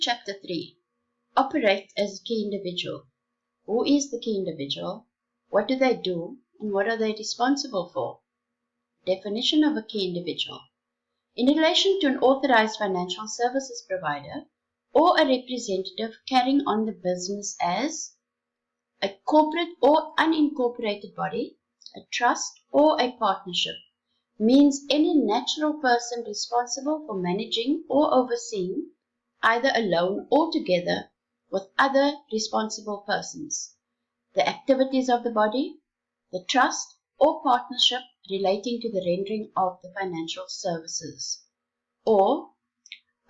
Chapter 3. Operate as a key individual. Who is the key individual? What do they do? And what are they responsible for? Definition of a key individual. In relation to an authorized financial services provider or a representative carrying on the business as a corporate or unincorporated body, a trust, or a partnership, means any natural person responsible for managing or overseeing, either alone or together with other responsible persons, the activities of the body, the trust, or partnership relating to the rendering of the financial services, or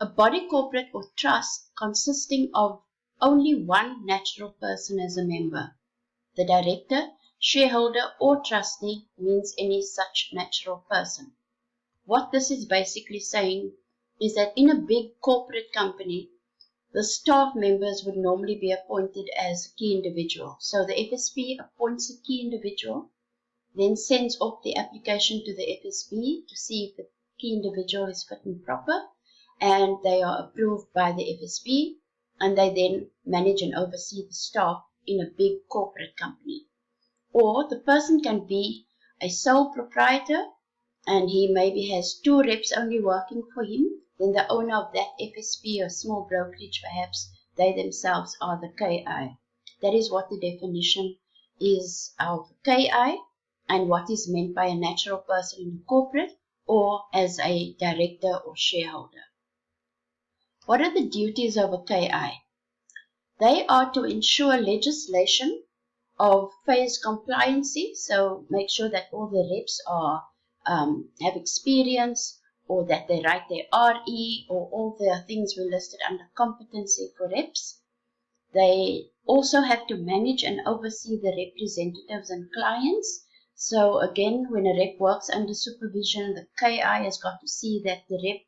a body, corporate, or trust consisting of only one natural person as a member. The director, shareholder, or trustee means any such natural person. What this is basically saying is that in a big corporate company, the staff members would normally be appointed as a key individual. So the FSP appoints a key individual, then sends off the application to the FSP to see if the key individual is fit and proper, and they are approved by the FSP, and they then manage and oversee the staff in a big corporate company. Or the person can be a sole proprietor, and he maybe has 2 reps only working for him. Then the owner of that FSP or small brokerage, perhaps, they themselves are the KI. That is what the definition is of KI and what is meant by a natural person in a corporate or as a director or shareholder. What are the duties of a KI? They are to ensure legislation of phase compliancy, so make sure that all the reps are have experience, or that they write their RE, or all the things we listed under competency for reps. They also have to manage and oversee the representatives and clients. So again, when a rep works under supervision, the KI has got to see that the rep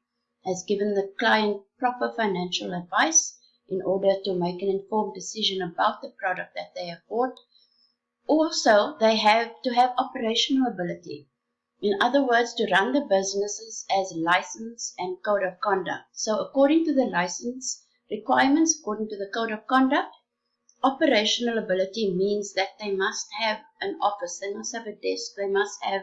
has given the client proper financial advice in order to make an informed decision about the product that they have bought. Also, they have to have operational ability. In other words, to run the businesses as license and code of conduct. So according to the license requirements, according to the code of conduct, operational ability means that they must have an office, they must have a desk, they must have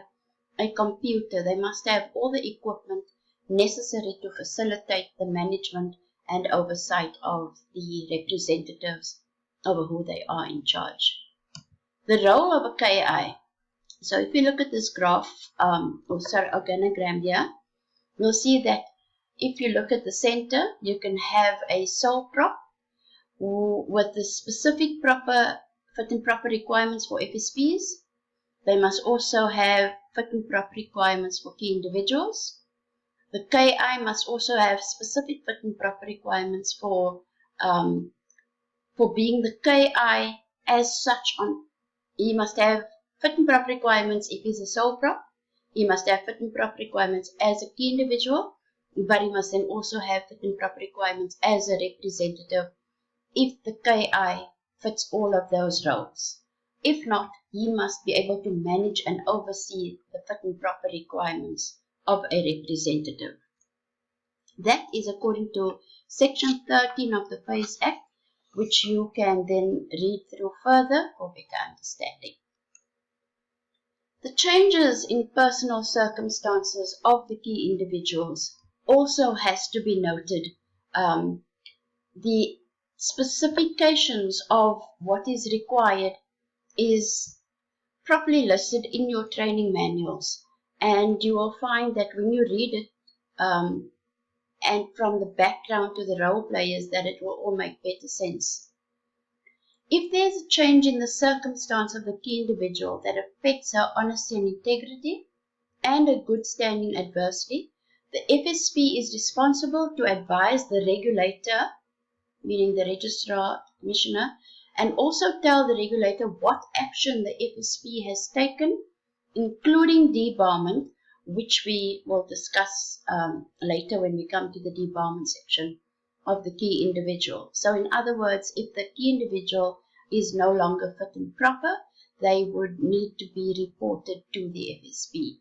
a computer, they must have all the equipment necessary to facilitate the management and oversight of the representatives over who they are in charge. The role of a KI. So if you look at this graph, organogram here, you'll see that if you look at the center, you can have a sole prop with the specific proper fit and proper requirements for FSPs. They must also have fit and proper requirements for key individuals. The KI must also have specific fit and proper requirements for being the KI as such. He must have fit and proper requirements if he's a sole prop. He must have fit and proper requirements as a key individual, but he must then also have fit and proper requirements as a representative if the KI fits all of those roles. If not, he must be able to manage and oversee the fit and proper requirements of a representative. That is according to Section 13 of the PAYS Act, which you can then read through further for better understanding. The changes in personal circumstances of the key individuals also has to be noted. The specifications of what is required is properly listed in your training manuals, and you will find that when you read it and from the background to the role players, that it will all make better sense. If there is a change in the circumstance of the key individual that affects her honesty and integrity and a good standing adversely, the FSP is responsible to advise the regulator, meaning the registrar, commissioner, and also tell the regulator what action the FSP has taken, including debarment, which we will discuss later when we come to the debarment section of the key individual. So in other words, if the key individual is no longer fit and proper, they would need to be reported to the FSP.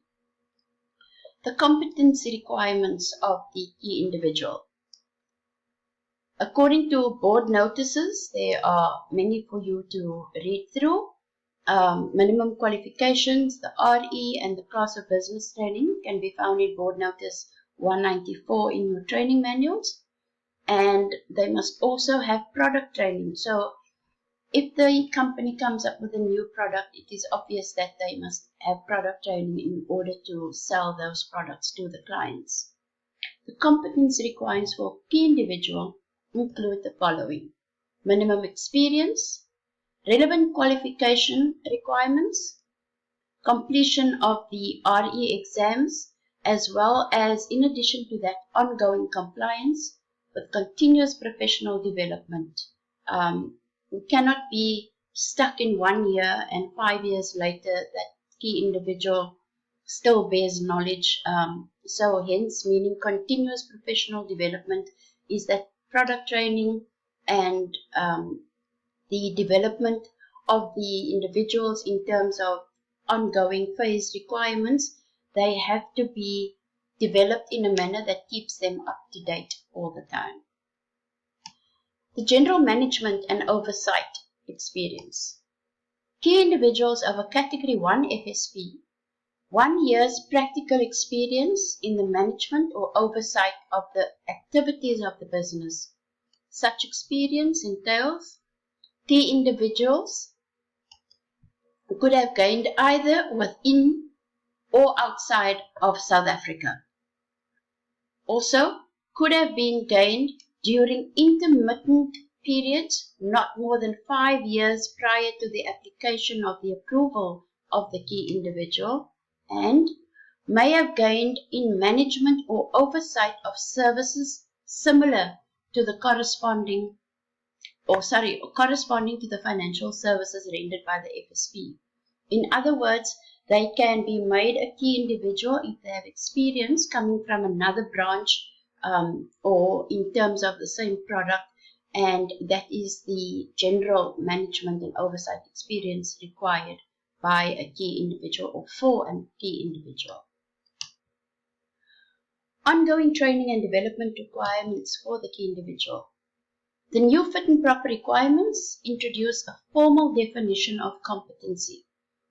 The competency requirements of the key individual. According to board notices, there are many for you to read through. Minimum qualifications, the RE and the class of business training can be found in board notice 194 in your training manuals. And they must also have product training. So if the company comes up with a new product, it is obvious that they must have product training in order to sell those products to the clients. The competence requirements for a key individual include the following: minimum experience, relevant qualification requirements, completion of the RE exams, as well as, in addition to that, ongoing compliance with continuous professional development. We cannot be stuck in 1 year and 5 years later that key individual still bears knowledge. So hence, meaning continuous professional development is that product training and the development of the individuals in terms of ongoing phase requirements, they have to be developed in a manner that keeps them up to date all the time. The general management and oversight experience. Key individuals of a Category 1 FSP, 1 year's practical experience in the management or oversight of the activities of the business. Such experience entails key individuals who could have gained either within or outside of South Africa. Also, could have been gained during intermittent periods not more than 5 years prior to the application of the approval of the key individual, and may have gained in management or oversight of services similar to the corresponding to the financial services rendered by the FSP. In other words, they can be made a key individual if they have experience coming from another branch or in terms of the same product, and that is the general management and oversight experience required by a key individual or for a key individual. Ongoing training and development requirements for the key individual. The new fit and proper requirements introduce a formal definition of competency,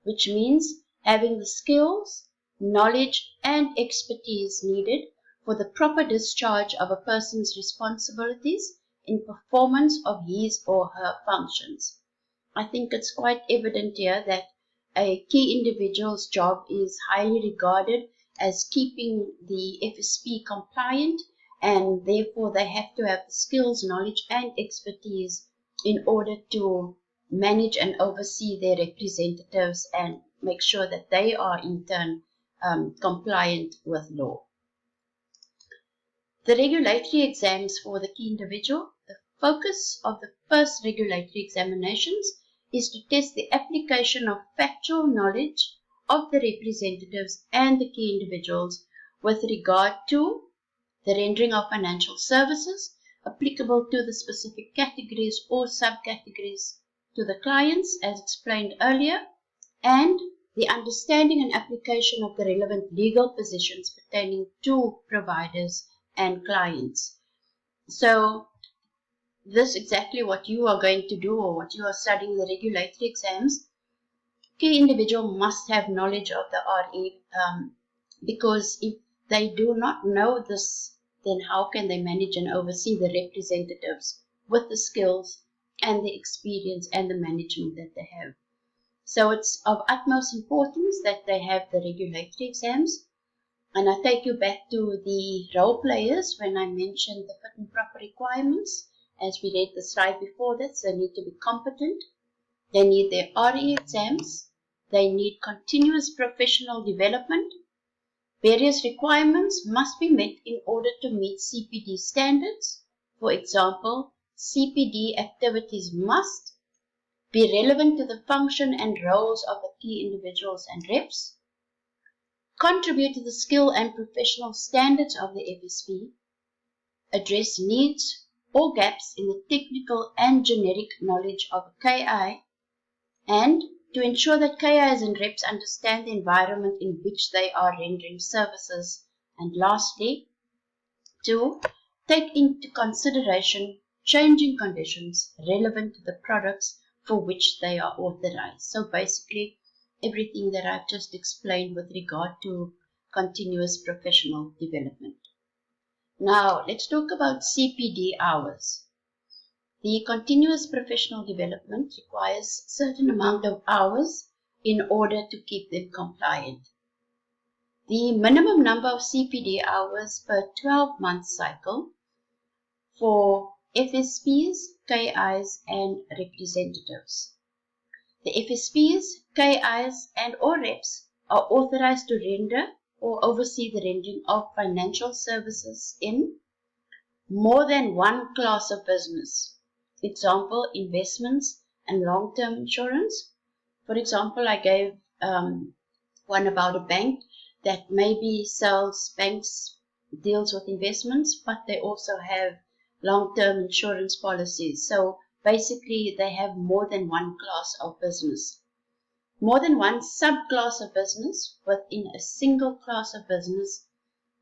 which means having the skills, knowledge, and expertise needed for the proper discharge of a person's responsibilities in performance of his or her functions. I think it's quite evident here that a key individual's job is highly regarded as keeping the FSP compliant, and therefore they have to have the skills, knowledge, and expertise in order to manage and oversee their representatives and make sure that they are in turn compliant with law. The regulatory exams for the key individual. The focus of the first regulatory examinations is to test the application of factual knowledge of the representatives and the key individuals with regard to the rendering of financial services applicable to the specific categories or subcategories to the clients, as explained earlier, and the understanding and application of the relevant legal positions pertaining to providers and clients. So this is exactly what you are going to do or what you are studying the regulatory exams. Key individual must have knowledge of the RE because if they do not know this, then how can they manage and oversee the representatives with the skills and the experience and the management that they have? So it's of utmost importance that they have the regulatory exams. And I take you back to the role players when I mentioned the fit and proper requirements. As we read the slide before that, so they need to be competent. They need their RE exams. They need continuous professional development. Various requirements must be met in order to meet CPD standards. For example, CPD activities must be relevant to the function and roles of the key individuals and reps, contribute to the skill and professional standards of the FSP, address needs or gaps in the technical and generic knowledge of a KI, and to ensure that KIs and reps understand the environment in which they are rendering services. And lastly, to take into consideration changing conditions relevant to the products for which they are authorized. So basically, everything that I've just explained with regard to continuous professional development. Now, let's talk about CPD hours. The continuous professional development requires a certain amount of hours in order to keep them compliant. The minimum number of CPD hours per 12-month cycle for FSPs, KIs, and representatives. The FSPs, KIs, and or reps are authorized to render or oversee the rendering of financial services in more than one class of business. Example, investments and long-term insurance. For example, I gave one about a bank that maybe sells banks, deals with investments, but they also have long-term insurance policies. So basically, they have more than one class of business. More than one subclass of business within a single class of business.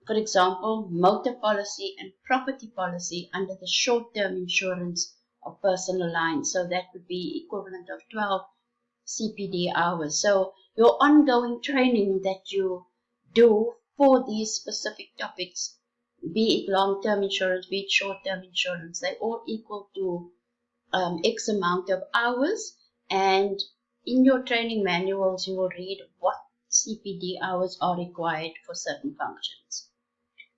For example, motor policy and property policy under the short-term insurance of personal lines. So that would be equivalent of 12 CPD hours. So your ongoing training that you do for these specific topics, be it long-term insurance, be it short-term insurance, they all equal to X amount of hours. And in your training manuals, you will read what CPD hours are required for certain functions.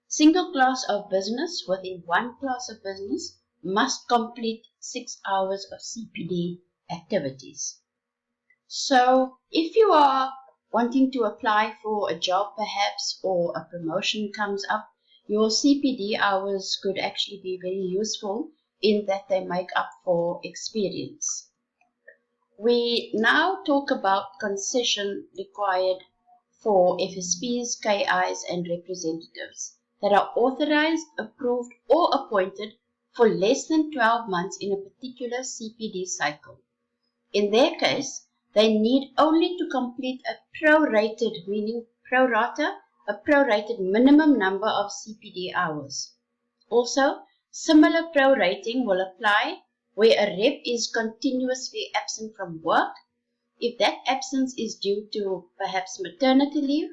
Single class of business within one class of business must complete 6 hours of CPD activities. So if you are wanting to apply for a job perhaps, or a promotion comes up, your CPD hours could actually be very useful in that they make up for experience. We now talk about concession required for FSPs, KIs, and representatives that are authorized, approved, or appointed for less than 12 months in a particular CPD cycle. In their case, they need only to complete a prorated, meaning pro rata, a prorated minimum number of CPD hours. Also, similar prorating will apply where a rep is continuously absent from work. If that absence is due to perhaps maternity leave,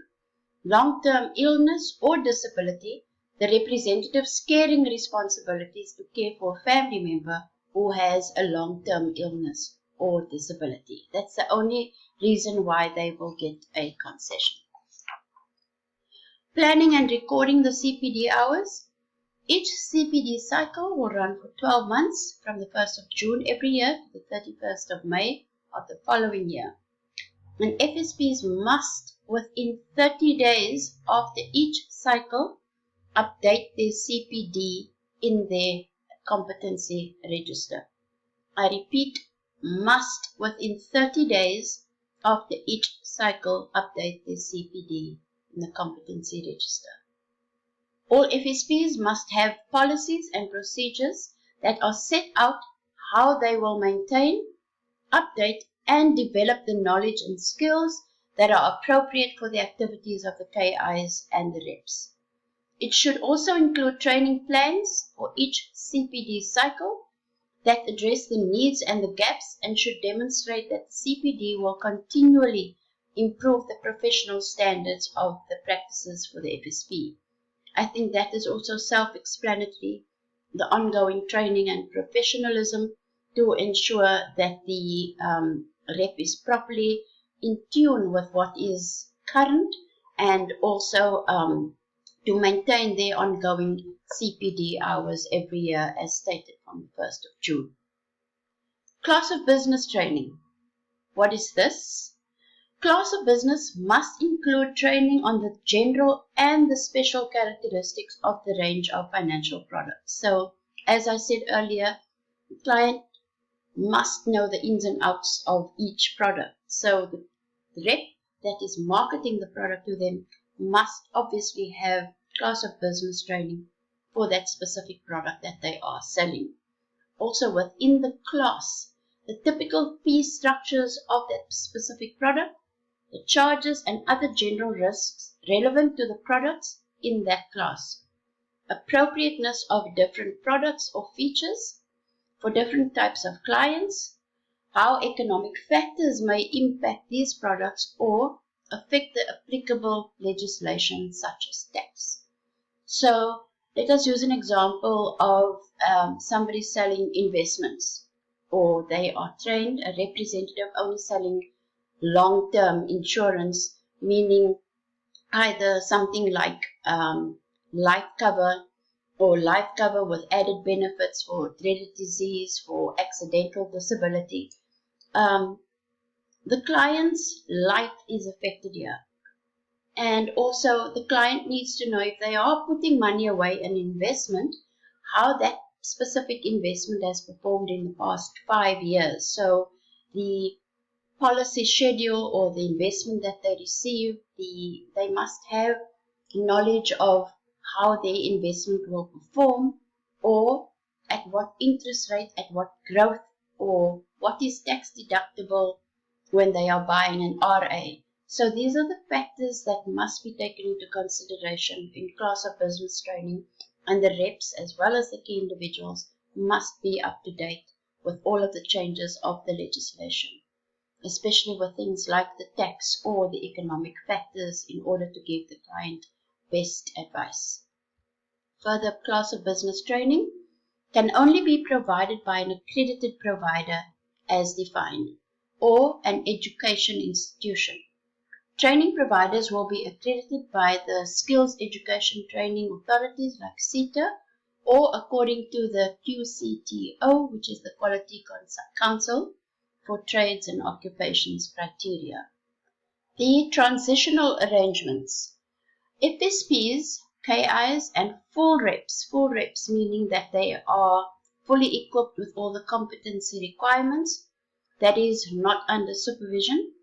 long-term illness, or disability, the representative's caring responsibility is to care for a family member who has a long-term illness or disability. That's the only reason why they will get a concession. Planning and recording the CPD hours. Each CPD cycle will run for 12 months from the 1st of June every year to the 31st of May of the following year. And FSPs must, within 30 days after each cycle, update their CPD in their competency register. I repeat, must, within 30 days after each cycle, update their CPD in the competency register. All FSPs must have policies and procedures that are set out how they will maintain, update, and develop the knowledge and skills that are appropriate for the activities of the KIs and the reps. It should also include training plans for each CPD cycle that address the needs and the gaps, and should demonstrate that CPD will continually improve the professional standards of the practices for the FSP. I think that is also self-explanatory, the ongoing training and professionalism to ensure that the rep is properly in tune with what is current, and also to maintain their ongoing CPD hours every year as stated from the 1st of June. Class of business training. What is this? Class of business must include training on the general and the special characteristics of the range of financial products. So, as I said earlier, the client must know the ins and outs of each product. So, the rep that is marketing the product to them must obviously have class of business training for that specific product that they are selling. Also, within the class, the typical fee structures of that specific product, the charges and other general risks relevant to the products in that class, appropriateness of different products or features, for different types of clients, how economic factors may impact these products or affect the applicable legislation such as tax. So let us use an example of somebody selling investments, or they are trained, a representative only selling long-term insurance, meaning either something like life cover or life cover with added benefits for dreaded disease, for accidental disability. The client's life is affected here. And also the client needs to know if they are putting money away in investment, how that specific investment has performed in the past 5 years. So the policy schedule or the investment that they receive, they must have knowledge of how their investment will perform, or at what interest rate, at what growth, or what is tax deductible when they are buying an RA. So these are the factors that must be taken into consideration in class of business training, and the reps as well as the key individuals must be up to date with all of the changes of the legislation, especially with things like the tax or the economic factors, in order to give the client best advice. Further class of business training can only be provided by an accredited provider as defined, or an education institution. Training providers will be accredited by the Skills Education Training Authorities like SETA, or according to the QCTO, which is the Quality Council for Trades and Occupations criteria. The transitional arrangements. FSPs, KIs, and full reps meaning that they are fully equipped with all the competency requirements, that is, not under supervision,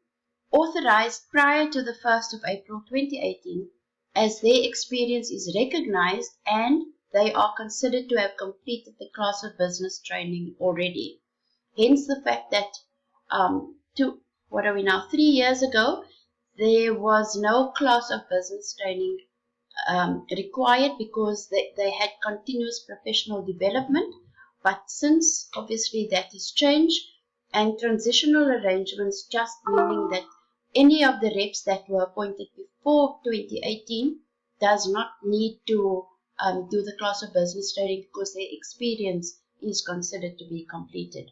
authorized prior to the 1st of April 2018, as their experience is recognized and they are considered to have completed the class of business training already. Hence the fact that 3 years ago, there was no class of business training required, because they had continuous professional development. But since obviously that has changed, and transitional arrangements, just meaning that any of the reps that were appointed before 2018 does not need to do the class of business training, because their experience is considered to be completed.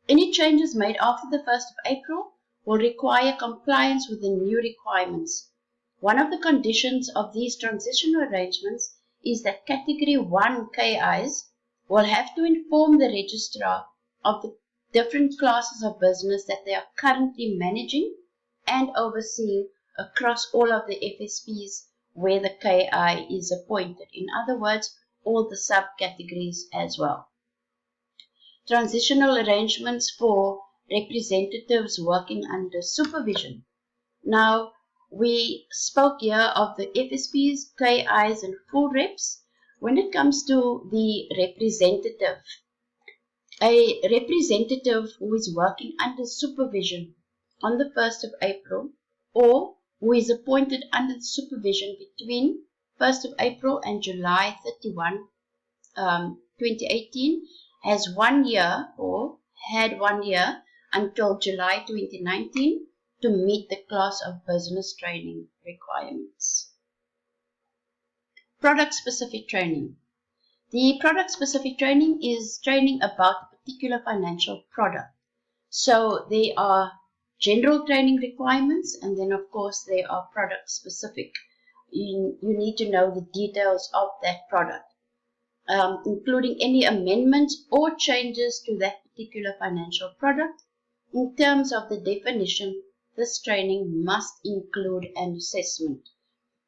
Any changes made after the 1st of April will require compliance with the new requirements. One of the conditions of these transitional arrangements is that Category 1 KIs will have to inform the registrar of the different classes of business that they are currently managing and overseeing across all of the FSPs where the KI is appointed. In other words, all the subcategories as well. Transitional arrangements for representatives working under supervision. Now, we spoke here of the FSPs, KIs, and full reps. When it comes to the representative, a representative who is working under supervision on the 1st of April, or who is appointed under supervision between 1st of April and July 31, 2018, has 1 year, or had 1 year until July 2019 to meet the class of business training requirements. Product-specific training. The product-specific training is training about a particular financial product. So there are general training requirements, and then of course there are product-specific. You need to know the details of that product, including any amendments or changes to that particular financial product. In terms of the definition, this training must include an assessment.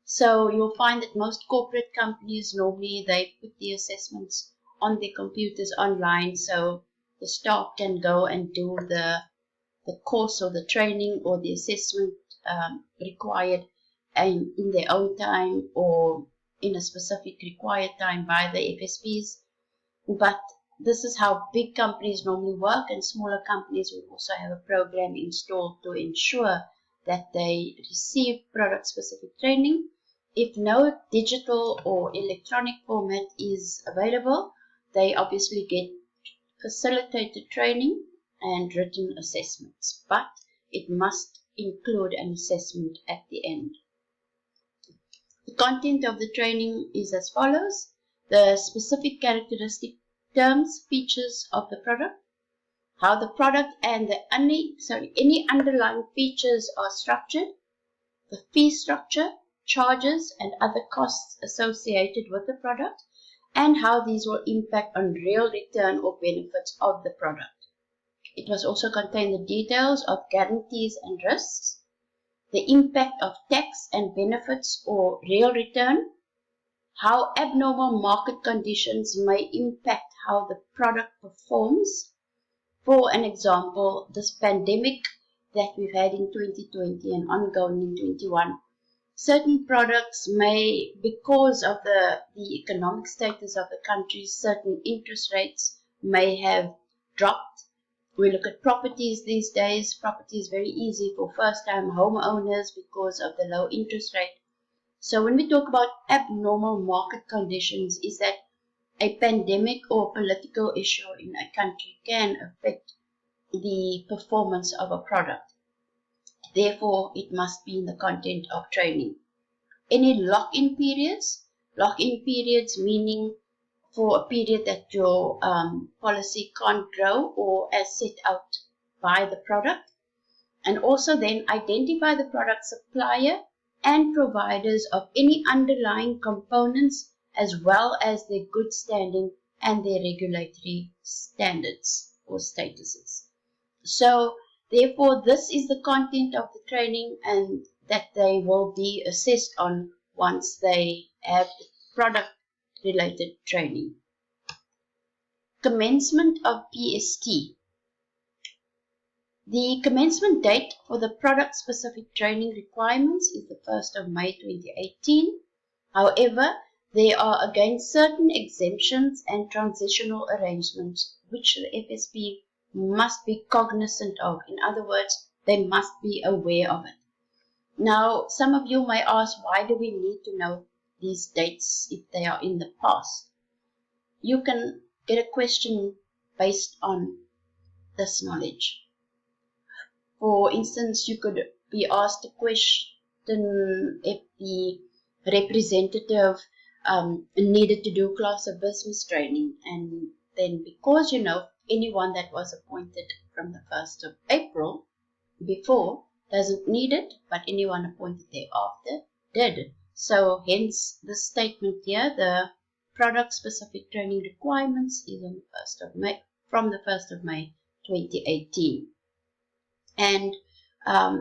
So you'll find that most corporate companies, normally they put the assessments on their computers online, so the staff can go and do the course or the training or the assessment required in their own time, or in a specific required time by the FSPs. But this is how big companies normally work, and smaller companies will also have a program installed to ensure that they receive product-specific training. If no digital or electronic format is available, they obviously get facilitated training and written assessments, but it must include an assessment at the end. The content of the training is as follows: the specific characteristic, terms, features of the product, how the product and any underlying features are structured, the fee structure, charges and other costs associated with the product, and how these will impact on real return or benefits of the product. It must also contain the details of guarantees and risks, the impact of tax and benefits or real return, how abnormal market conditions may impact how the product performs. For an example, this pandemic that we've had in 2020 and ongoing in 2021, certain products may, because of the economic status of the country, certain interest rates may have dropped. We look at properties these days. Property is very easy for first-time homeowners because of the low interest rate. So when we talk about abnormal market conditions, is that a pandemic or political issue in a country can affect the performance of a product. Therefore, it must be in the content of training. Any lock-in periods meaning for a period that your policy can't grow or as set out by the product. And also then identify the product supplier and providers of any underlying components as well as their good standing and their regulatory standards or statuses. So therefore this is the content of the training and that they will be assessed on once they have the product related training. Commencement of PST. The commencement date for the product specific training requirements is the 1st of May 2018. However, there are again certain exemptions and transitional arrangements which the FSP must be cognizant of. In other words, they must be aware of it. Now, some of you may ask, why do we need to know these dates if they are in the past? You can get a question based on this knowledge. For instance, you could be asked a question if the representative needed to do class of business training, and then because you know anyone that was appointed from the 1st of April before doesn't need it, but anyone appointed thereafter did. So hence the statement here, the product specific training requirements is on the 1st of May, from the 1st of May 2018. And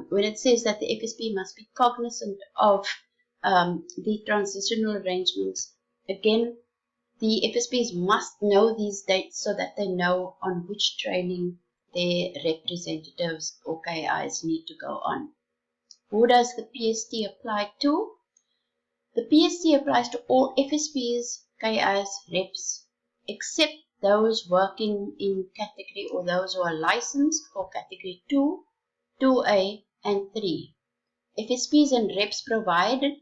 when it says that the FSP must be cognizant of the transitional arrangements, again, the FSPs must know these dates so that they know on which training their representatives or KIs need to go on. Who does the PST apply to? The PST applies to all FSPs, KIs, reps, except those working in category or those who are licensed for category 2, 2A and 3. FSPs and reps provided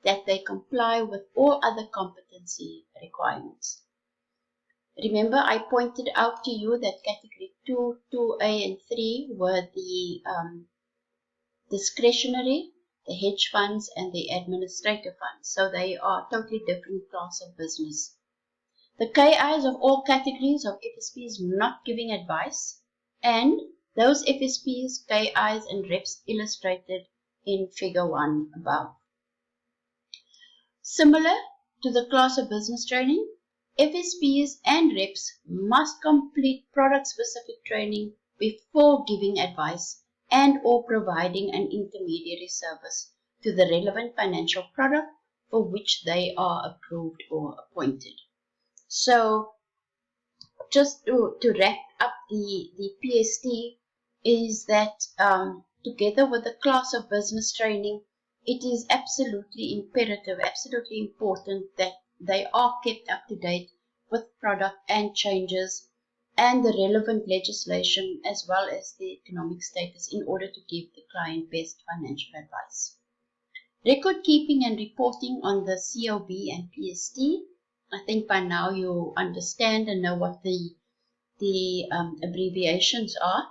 that they comply with all other competency requirements. Remember, I pointed out to you that category 2, 2A and 3 were the discretionary, the hedge funds and the administrative funds. So they are totally different class of business. The KIs of all categories of FSPs not giving advice, and those FSPs, KIs and reps illustrated in figure 1 above. Similar to the class of business training, FSPs and reps must complete product specific training before giving advice and or providing an intermediary service to the relevant financial product for which they are approved or appointed. So just to wrap up the PST is that together with the class of business training, it is absolutely imperative, absolutely important that they are kept up to date with product and changes and the relevant legislation as well as the economic status in order to give the client best financial advice. Record keeping and reporting on the COB and PST. I think by now you understand and know what the the abbreviations are.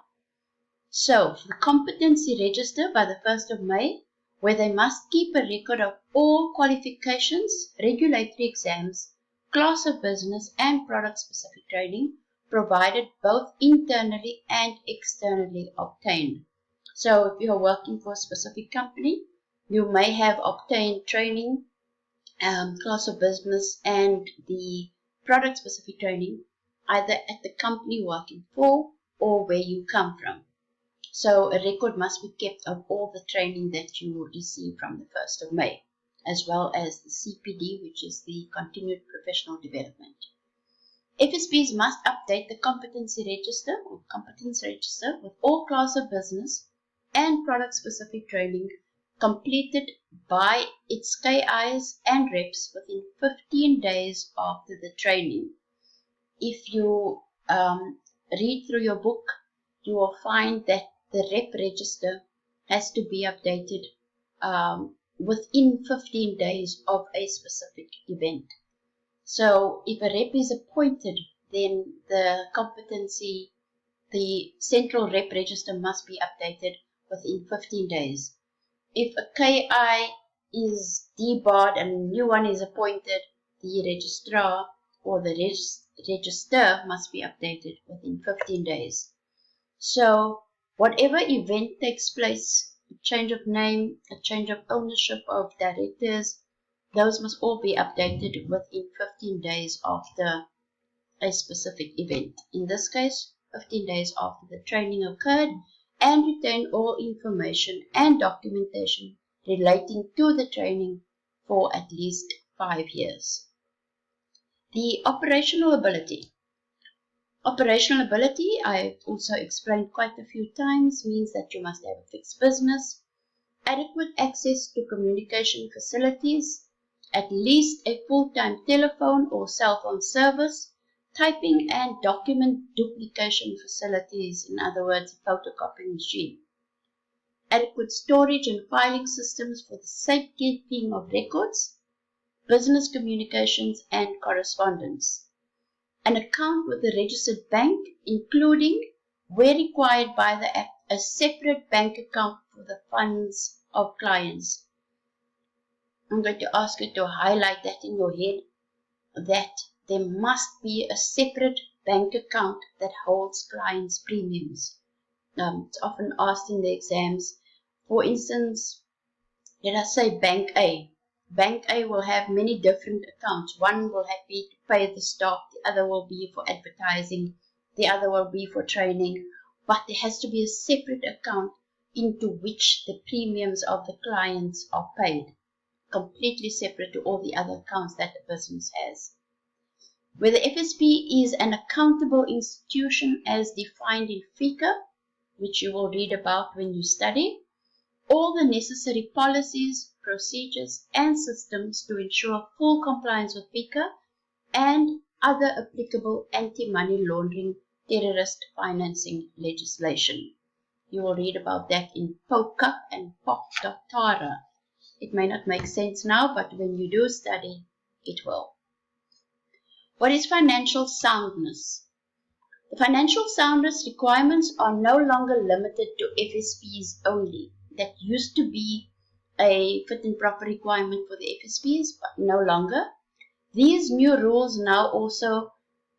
So, for the competency register by the 1st of May, where they must keep a record of all qualifications, regulatory exams, class of business and product-specific training provided both internally and externally obtained. So, if you are working for a specific company, you may have obtained training, class of business and the product-specific training either at the company working for or where you come from. So a record must be kept of all the training that you receive from the 1st of May, as well as the CPD, which is the Continued Professional Development. FSPs must update the competency register or competence register with all class of business and product-specific training completed by its KIs and reps within 15 days after the training. If you read through your book, you will find that the rep register has to be updated within 15 days of a specific event. So if a rep is appointed, then the central rep register must be updated within 15 days. If a KI is debarred and a new one is appointed, the registrar or the register must be updated within 15 days. So whatever event takes place, a change of name, a change of ownership of directors, those must all be updated within 15 days after a specific event. In this case, 15 days after the training occurred, and retain all information and documentation relating to the training for at least 5 years. The operational ability. Operational ability, I've also explained quite a few times, means that you must have a fixed business, adequate access to communication facilities, at least a full-time telephone or cell phone service, typing and document duplication facilities, in other words, a photocopying machine, adequate storage and filing systems for the safekeeping of records, business communications and correspondence, an account with a registered bank, including, where required by the Act, a separate bank account for the funds of clients. I'm going to ask you to highlight that in your head, that there must be a separate bank account that holds clients' premiums. It's often asked in the exams. For instance, let us say Bank A. Bank A will have many different accounts. One will be to pay the staff, the other will be for advertising, the other will be for training, but there has to be a separate account into which the premiums of the clients are paid, completely separate to all the other accounts that the business has. Where the FSP is an accountable institution as defined in FICA, which you will read about when you study, all the necessary policies, procedures, and systems to ensure full compliance with FICA and other applicable anti-money laundering, terrorist financing legislation. You will read about that in POCA and POCTATARA. It may not make sense now, but when you do study, it will. What is financial soundness? The financial soundness requirements are no longer limited to FSPs only. That used to be a fit and proper requirement for the FSPs, but no longer. These new rules now also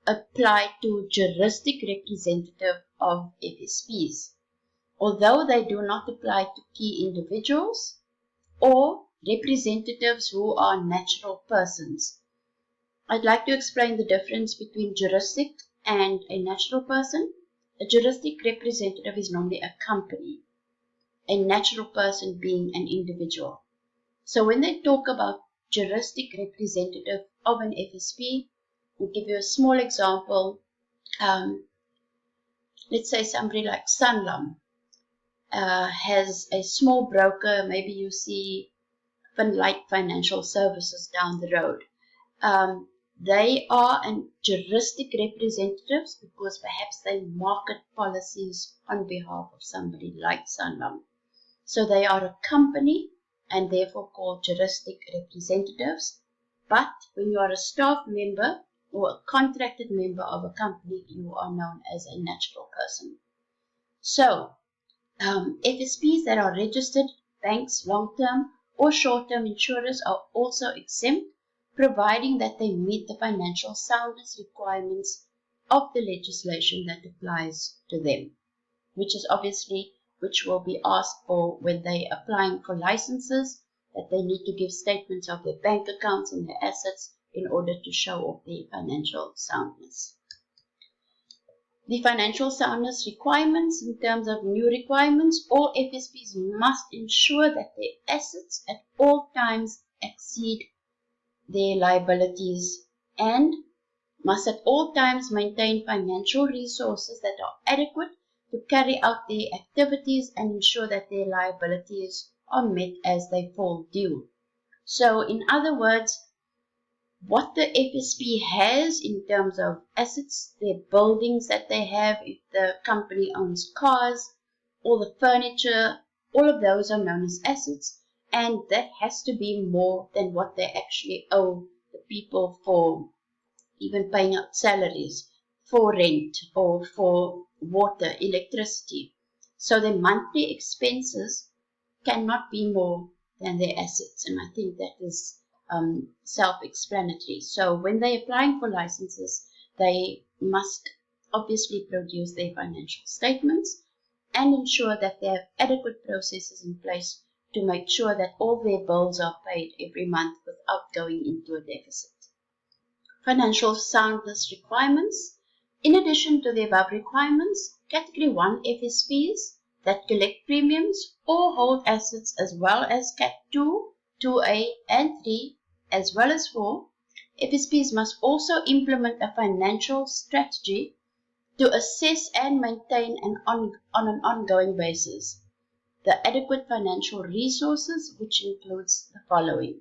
apply to juristic representative of FSPs, although they do not apply to key individuals or representatives who are natural persons. I'd like to explain the difference between juristic and a natural person. A juristic representative is normally a company, a natural person being an individual. So when they talk about juristic representative of an FSP, I'll give you a small example. Let's say somebody like Sanlam has a small broker. Maybe you see Finlight Financial Services down the road. They are juristic representatives because perhaps they market policies on behalf of somebody like Sanlam. So they are a company and therefore called juristic representatives. But when you are a staff member or a contracted member of a company, you are known as a natural person. So, FSPs that are registered banks, long-term or short-term insurers are also exempt, providing that they meet the financial soundness requirements of the legislation that applies to them, which will be asked for when they are applying for licenses, that they need to give statements of their bank accounts and their assets in order to show off their financial soundness. The financial soundness requirements, in terms of new requirements, all FSPs must ensure that their assets at all times exceed their liabilities and must at all times maintain financial resources that are adequate to carry out their activities and ensure that their liabilities are met as they fall due. So, in other words, what the FSP has in terms of assets, their buildings that they have, if the company owns cars, all the furniture, all of those are known as assets, and that has to be more than what they actually owe the people for even paying out salaries, for rent, or for water, electricity. So their monthly expenses cannot be more than their assets, and I think that is self-explanatory. So when they're applying for licenses, they must obviously produce their financial statements and ensure that they have adequate processes in place to make sure that all their bills are paid every month without going into a deficit. Financial soundness requirements. In addition to the above requirements, Category 1 FSPs that collect premiums or hold assets, as well as Cat 2, 2A and 3, as well as 4, FSPs must also implement a financial strategy to assess and maintain on an ongoing basis the adequate financial resources, which includes the following.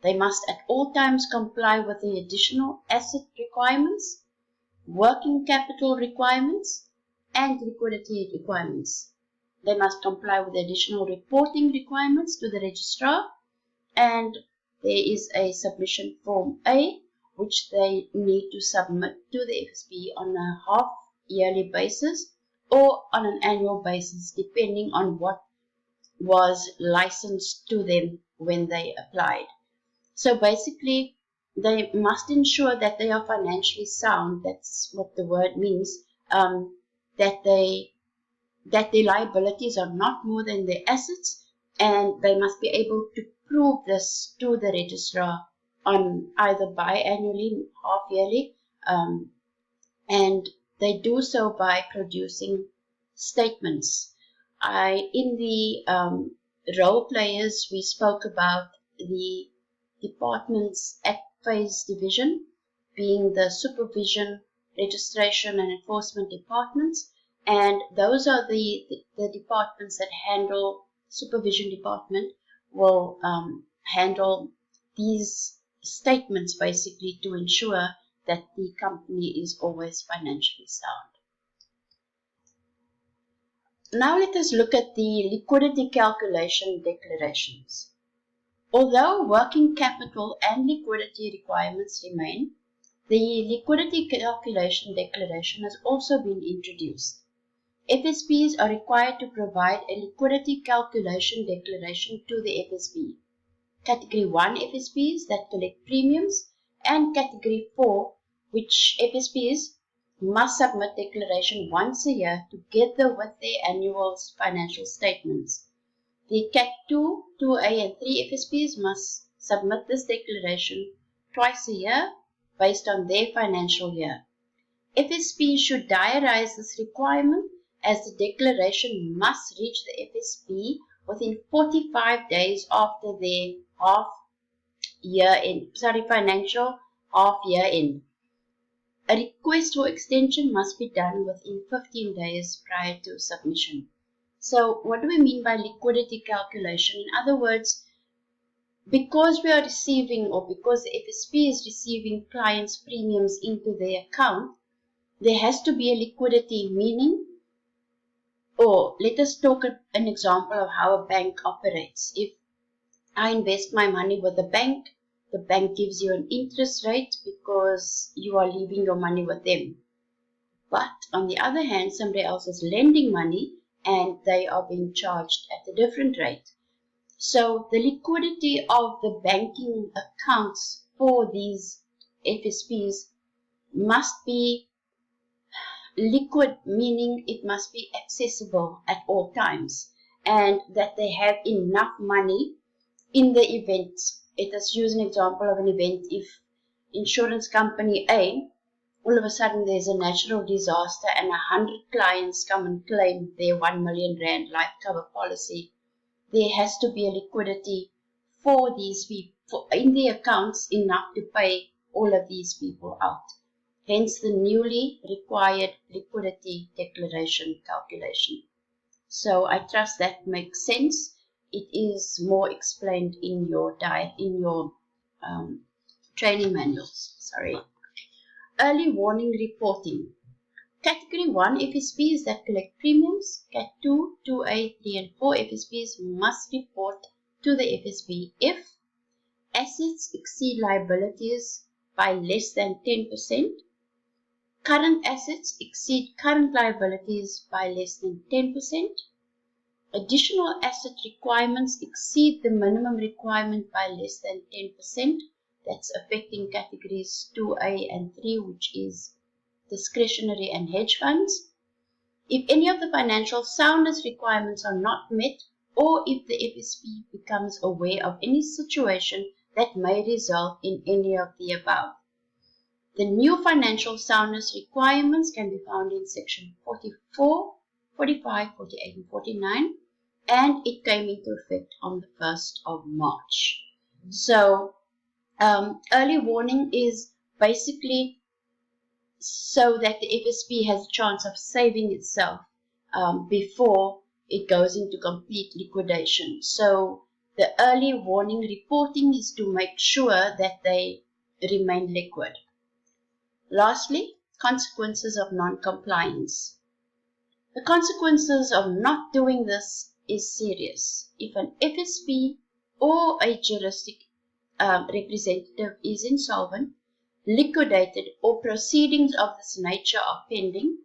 They must at all times comply with the additional asset requirements, working capital requirements, and liquidity requirements. They must comply with additional reporting requirements to the registrar, and there is a submission form A, which they need to submit to the FSP on a half-yearly basis or on an annual basis, depending on what was licensed to them when they applied. So basically, they must ensure that they are financially sound. That's what the word means. That their liabilities are not more than their assets, and they must be able to prove this to the registrar on either biannually, half-yearly, and they do so by producing statements. In the role players, we spoke about the departments at phase division, being the supervision, registration and enforcement departments, and those are the departments that handle, supervision department will handle these statements basically to ensure that the company is always financially sound. Now let us look at the liquidity calculation declarations. Although working capital and liquidity requirements remain, the liquidity calculation declaration has also been introduced. FSPs are required to provide a liquidity calculation declaration to the FSB. Category 1 FSPs that collect premiums, and Category 4, which FSPs must submit declaration once a year together with their annual financial statements. The Cat 2, 2A and 3 FSPs must submit this declaration twice a year based on their financial year. FSP should diarize this requirement, as the declaration must reach the FSP within 45 days after their financial half year end. A request for extension must be done within 15 days prior to submission. So what do we mean by liquidity calculation? In other words, because we are receiving, or because the FSP is receiving clients' premiums into their account, there has to be a liquidity, meaning, or let us talk an example of how a bank operates. If I invest my money with the bank the bank gives you an interest rate because you are leaving your money with them. But on the other hand, somebody else is lending money and they are being charged at a different rate. So the liquidity of the banking accounts for these FSPs must be liquid, meaning it must be accessible at all times, and that they have enough money in the event. Let us use an example of an event. If insurance company A, all of a sudden there's a natural disaster and 100 clients come and claim their 1 million rand life cover policy, there has to be a liquidity for these people in the accounts enough to pay all of these people out. Hence the newly required liquidity declaration calculation. So I trust that makes sense. It is more explained in your training manuals. Sorry. Early warning reporting. Category 1 FSPs that collect premiums. Cat 2, 2A, 3 and 4 FSPs must report to the FSP if assets exceed liabilities by less than 10%, current assets exceed current liabilities by less than 10%, additional asset requirements exceed the minimum requirement by less than 10%. That's affecting categories 2A and 3, which is discretionary and hedge funds. If any of the financial soundness requirements are not met, or if the FSP becomes aware of any situation that may result in any of the above. The new financial soundness requirements can be found in section 44, 45, 48 and 49, and it came into effect on the 1st of March. So early warning is basically so that the FSP has a chance of saving itself before it goes into complete liquidation. So the early warning reporting is to make sure that they remain liquid. Lastly, consequences of non-compliance. The consequences of not doing this is serious. If an FSP or a juristic representative is insolvent, liquidated, or proceedings of this nature are pending,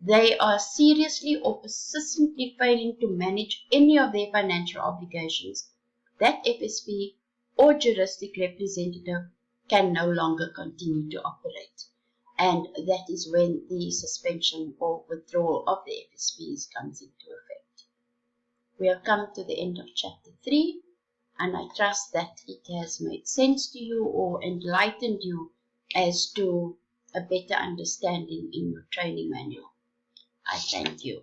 they are seriously or persistently failing to manage any of their financial obligations, that FSP or juristic representative can no longer continue to operate. And that is when the suspension or withdrawal of the FSPs comes into effect. We have come to the end of chapter 3, and I trust that it has made sense to you or enlightened you as to a better understanding in your training manual. I thank you.